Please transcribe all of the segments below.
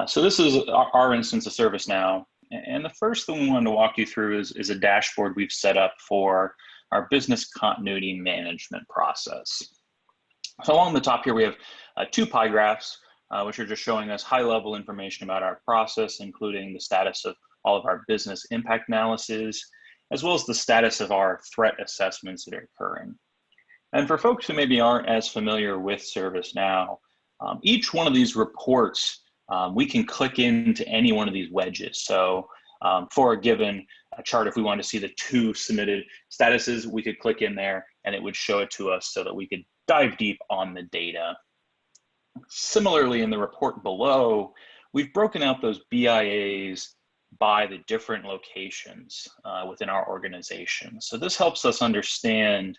So this is our instance of ServiceNow. And the first thing we wanted to walk you through is a dashboard we've set up for our business continuity management process. So along the top here, we have two pie graphs, which are just showing us high-level information about our process, including the status of all of our business impact analysis, as well as the status of our threat assessments that are occurring. And for folks who maybe aren't as familiar with ServiceNow, each one of these reports, we can click into any one of these wedges. So for a given chart, if we want to see the two submitted statuses, we could click in there and it would show it to us so that we could dive deep on the data. Similarly, in the report below, we've broken out those BIAs by the different locations within our organization. So this helps us understand,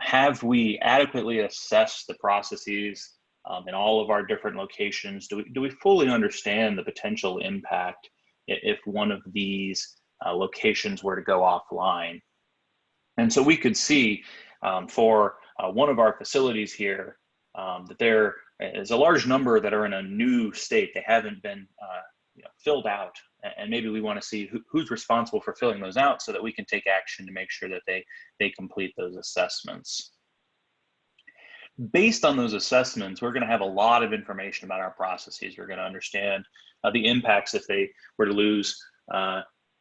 have we adequately assessed the processes in all of our different locations? Do we fully understand the potential impact if one of these locations were to go offline? And so we could see for one of our facilities here that there is a large number that are in a new state. They haven't been filled out, and maybe we want to see who's responsible for filling those out so that we can take action to make sure that they complete those assessments. Based on those assessments, we're going to have a lot of information about our processes. We're going to understand the impacts if they were to lose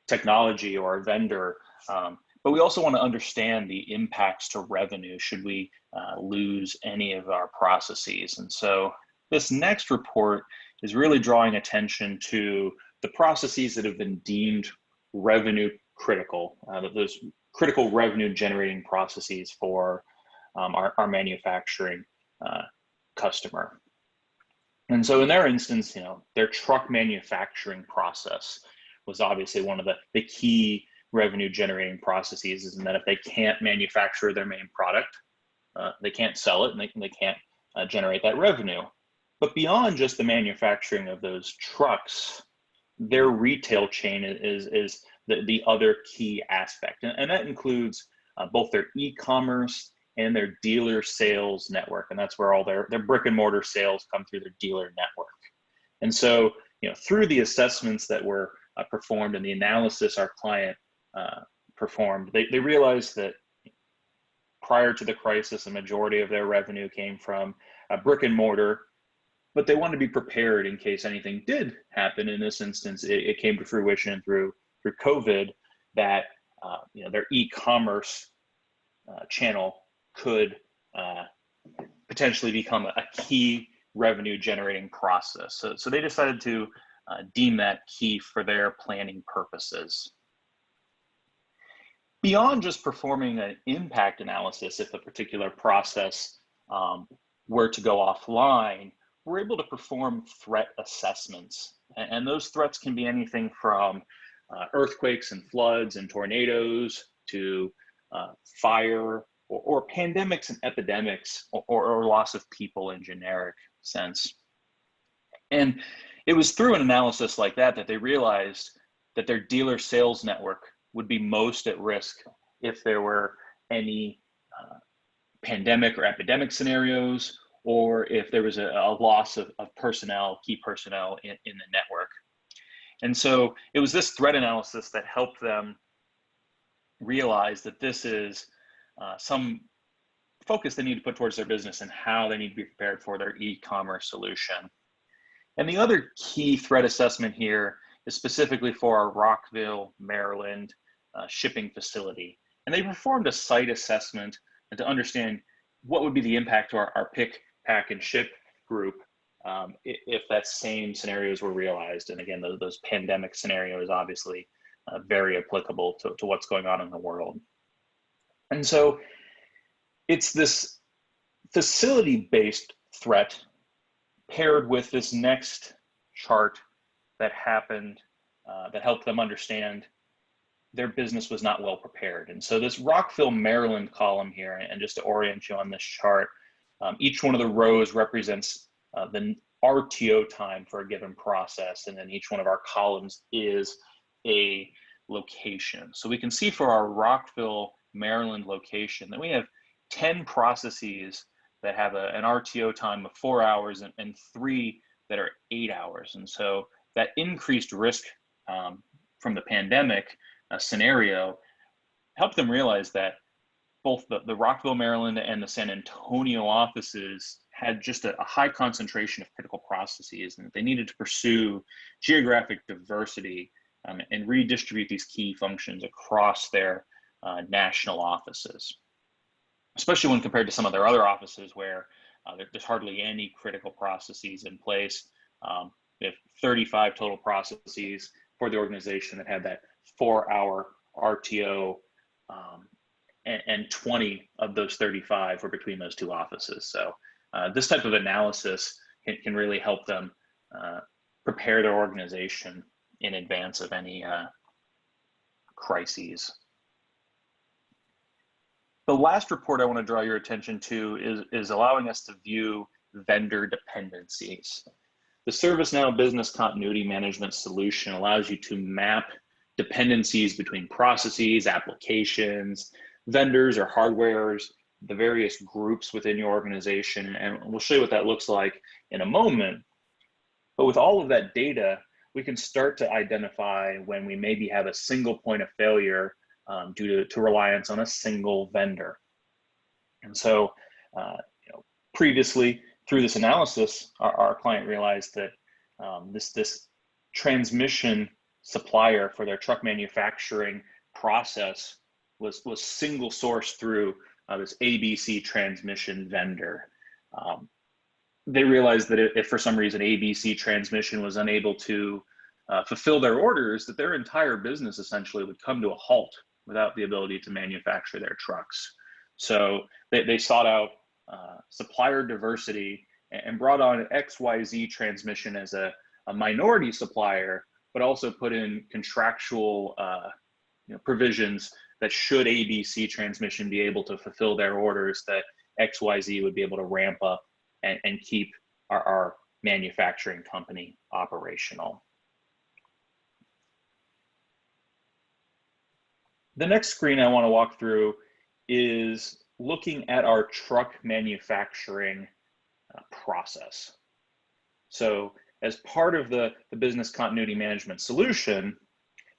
technology or a vendor, but we also want to understand the impacts to revenue should we lose any of our processes. And so this next report is really drawing attention to the processes that have been deemed revenue critical, those critical revenue generating processes for our manufacturing customer. And so in their instance, their truck manufacturing process was obviously one of the key revenue generating processes, and that if they can't manufacture their main product, they can't sell it and they can't generate that revenue. But beyond just the manufacturing of those trucks, their retail chain is the other key aspect. And that includes both their e-commerce and their dealer sales network. And that's where all their brick and mortar sales come through their dealer network. And so, through the assessments that were performed and the analysis our client performed, they realized that prior to the crisis, a majority of their revenue came from brick and mortar, but they wanted to be prepared in case anything did happen. In this instance, it came to fruition through COVID that their e-commerce channel could potentially become a key revenue generating process. So they decided to deem that key for their planning purposes. Beyond just performing an impact analysis, if a particular process were to go offline, we're able to perform threat assessments. And those threats can be anything from earthquakes and floods and tornadoes to fire or pandemics and epidemics or loss of people in generic sense. And it was through an analysis like that they realized that their dealer sales network would be most at risk if there were any pandemic or epidemic scenarios, or if there was a loss of personnel, key personnel in the network. And so it was this threat analysis that helped them realize that this is some focus they need to put towards their business and how they need to be prepared for their e-commerce solution. And the other key threat assessment here is specifically for our Rockville, Maryland shipping facility. And they performed a site assessment and to understand what would be the impact to our pick, pack, and ship group if that same scenarios were realized. And again, those pandemic scenarios obviously very applicable to what's going on in the world. And so it's this facility-based threat paired with this next chart that happened that helped them understand their business was not well prepared. And so this Rockville, Maryland column here, and just to orient you on this chart, each one of the rows represents the RTO time for a given process, and then each one of our columns is a location. So we can see for our Rockville, Maryland location that we have 10 processes that have an RTO time of 4 hours and 3 that are 8 hours. And so that increased risk from the pandemic scenario helped them realize that both the Rockville, Maryland and the San Antonio offices had just a high concentration of critical processes, and they needed to pursue geographic diversity and redistribute these key functions across their national offices, especially when compared to some of their other offices where there's hardly any critical processes in place. They have 35 total processes for the organization that had that 4-hour RTO, and 20 of those 35 were between those two offices. So this type of analysis can really help them prepare their organization in advance of any crises. The last report I want to draw your attention to is allowing us to view vendor dependencies. The ServiceNow Business Continuity Management solution allows you to map dependencies between processes, applications, vendors or hardwares, the various groups within your organization, and we'll show you what that looks like in a moment. But with all of that data, we can start to identify when we maybe have a single point of failure due to reliance on a single vendor. And so, previously through this analysis, our client realized that this transmission supplier for their truck manufacturing process was single sourced through this ABC transmission vendor. They realized that if for some reason ABC Transmission was unable to fulfill their orders, that their entire business essentially would come to a halt without the ability to manufacture their trucks. So they sought out supplier diversity and brought on XYZ Transmission as a minority supplier, but also put in contractual provisions that should ABC Transmission be able to fulfill their orders, that XYZ would be able to ramp up and keep our manufacturing company operational. The next screen I want to walk through is looking at our truck manufacturing process. So as part of the business continuity management solution,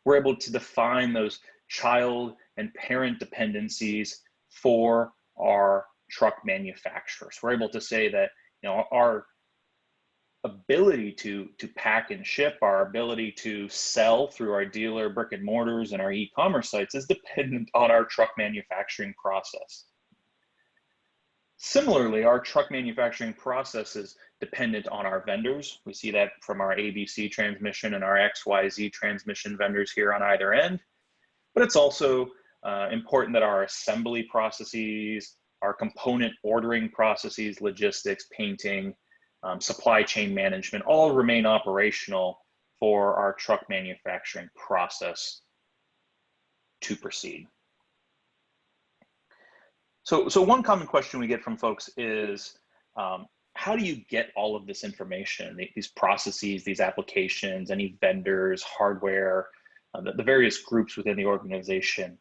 we're able to define those child and parent dependencies for our truck manufacturers. We're able to say that our ability to pack and ship, our ability to sell through our dealer brick and mortars and our e-commerce sites is dependent on our truck manufacturing process. Similarly, our truck manufacturing process is dependent on our vendors. We see that from our ABC Transmission and our XYZ Transmission vendors here on either end. But it's also important that our assembly processes, our component ordering processes, logistics, painting, supply chain management, all remain operational for our truck manufacturing process to proceed. So one common question we get from folks is, how do you get all of this information, these processes, these applications, any vendors, hardware, the various groups within the organization?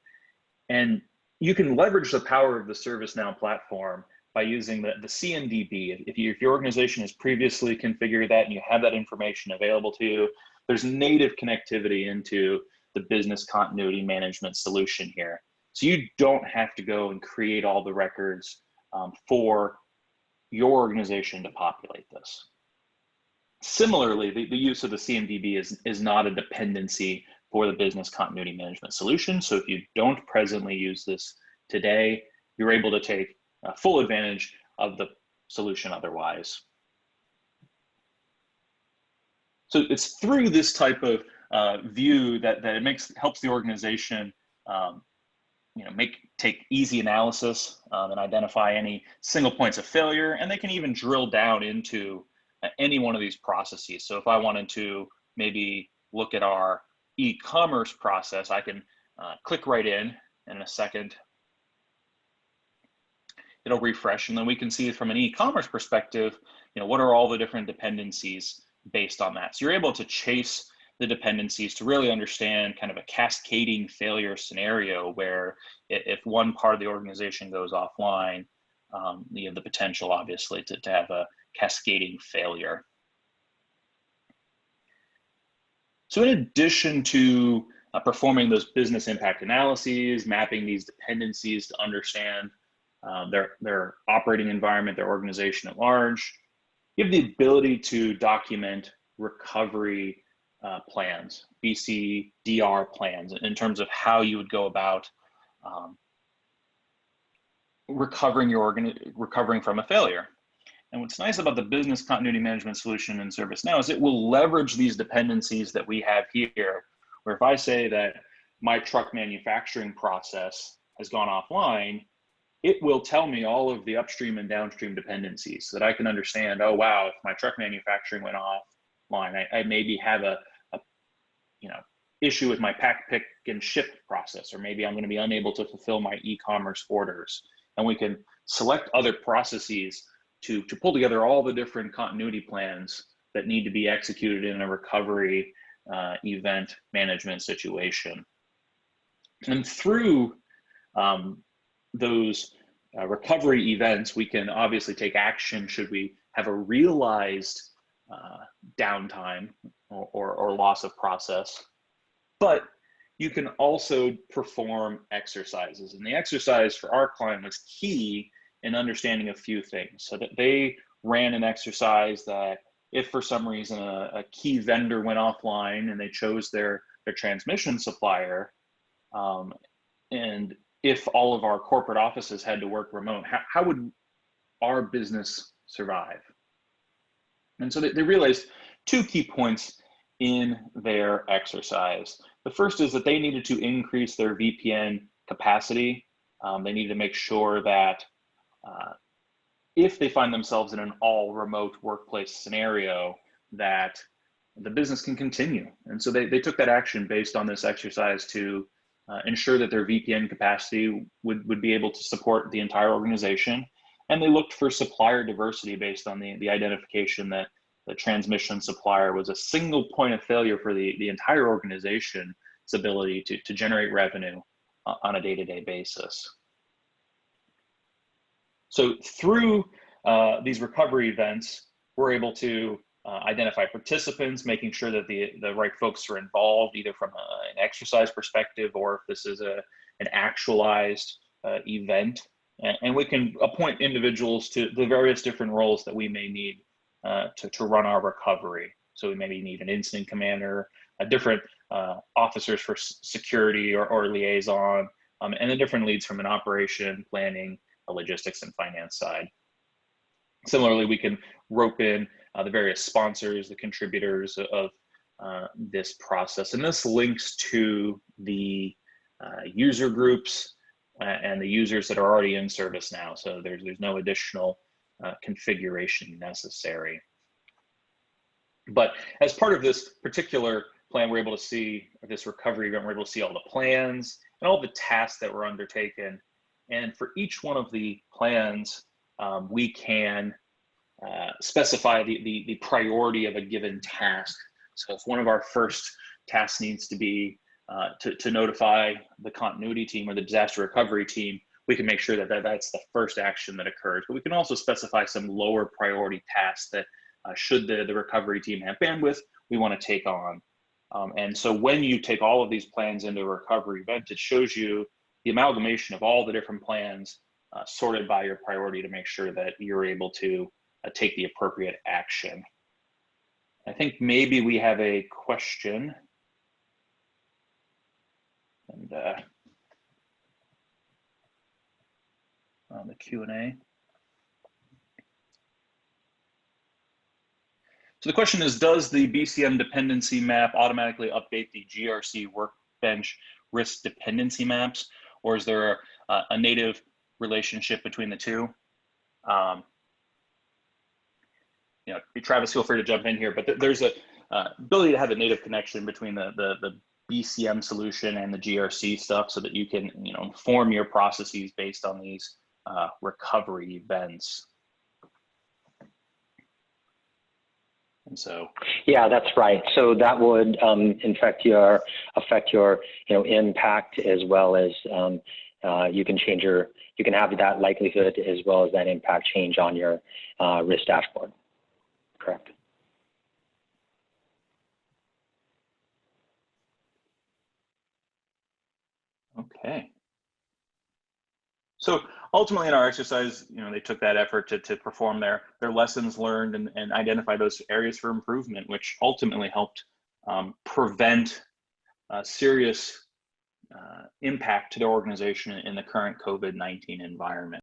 And you can leverage the power of the ServiceNow platform by using the CMDB. If your organization has previously configured that and you have that information available to you, there's native connectivity into the business continuity management solution here. So you don't have to go and create all the records for your organization to populate this. Similarly, the use of the CMDB is not a dependency for the business continuity management solution. So if you don't presently use this today, you're able to take full advantage of the solution otherwise. So it's through this type of view that it helps the organization take easy analysis and identify any single points of failure, and they can even drill down into any one of these processes. So if I wanted to maybe look at our e-commerce process, I can click right in a second. It'll refresh, and then we can see from an e-commerce perspective, what are all the different dependencies based on that. So you're able to chase the dependencies to really understand kind of a cascading failure scenario where if one part of the organization goes offline, you have the potential, obviously, to have a cascading failure. So in addition to performing those business impact analyses, mapping these dependencies to understand their operating environment, their organization at large, you have the ability to document recovery plans, BCDR plans, in terms of how you would go about recovering from a failure. And what's nice about the business continuity management solution in ServiceNow is it will leverage these dependencies that we have here, where if I say that my truck manufacturing process has gone offline, it will tell me all of the upstream and downstream dependencies so that I can understand, oh, wow, if my truck manufacturing went offline, I maybe have a issue with my pack, pick, and ship process, or maybe I'm going to be unable to fulfill my e-commerce orders. And we can select other processes to pull together all the different continuity plans that need to be executed in a recovery event management situation. And through those recovery events, we can obviously take action should we have a realized downtime or loss of process. But you can also perform exercises. And the exercise for our client was key in understanding a few things. So that they ran an exercise that if for some reason a key vendor went offline and they chose their transmission supplier, and if all of our corporate offices had to work remote, how would our business survive? And so they realized two key points in their exercise. The first is that they needed to increase their VPN capacity. They needed to make sure that if they find themselves in an all remote workplace scenario, that the business can continue. And so they took that action based on this exercise to ensure that their VPN capacity would be able to support the entire organization. And they looked for supplier diversity based on the identification that the transmission supplier was a single point of failure for the entire organization's ability to generate revenue on a day-to-day basis. So through these recovery events, we're able to identify participants, making sure that the right folks are involved, either from an exercise perspective or if this is an actualized event. And we can appoint individuals to the various different roles that we may need to run our recovery. So we maybe need an incident commander, different officers for security or liaison, and the different leads from an operation, planning, logistics, and finance side. Similarly, we can rope in the various sponsors, the contributors of this process. And this links to the user groups and the users that are already in ServiceNow. So there's no additional configuration necessary. But as part of this particular plan, we're able to see this recovery event, we're able to see all the plans and all the tasks that were undertaken. And for each one of the plans, we can specify the priority of a given task. So if one of our first tasks needs to be to notify the continuity team or the disaster recovery team, we can make sure that that's the first action that occurs. But we can also specify some lower priority tasks that should the recovery team have bandwidth, we want to take on. And so when you take all of these plans into a recovery event, it shows you the amalgamation of all the different plans sorted by your priority to make sure that you're able to take the appropriate action. I think maybe we have a question. And on the Q&A. So the question is, does the BCM dependency map automatically update the GRC workbench risk dependency maps, or is there a native relationship between the two? Travis, feel free to jump in here, but there's a ability to have a native connection between the BCM solution and the GRC stuff so that you can form your processes based on these recovery events. And so, yeah, that's right. So that would affect your impact, as well as you can have that likelihood as well as that impact change on your risk dashboard. Correct. Okay. So ultimately in our exercise, they took that effort to perform their lessons learned and identify those areas for improvement, which ultimately helped prevent serious impact to the organization in the current COVID-19 environment.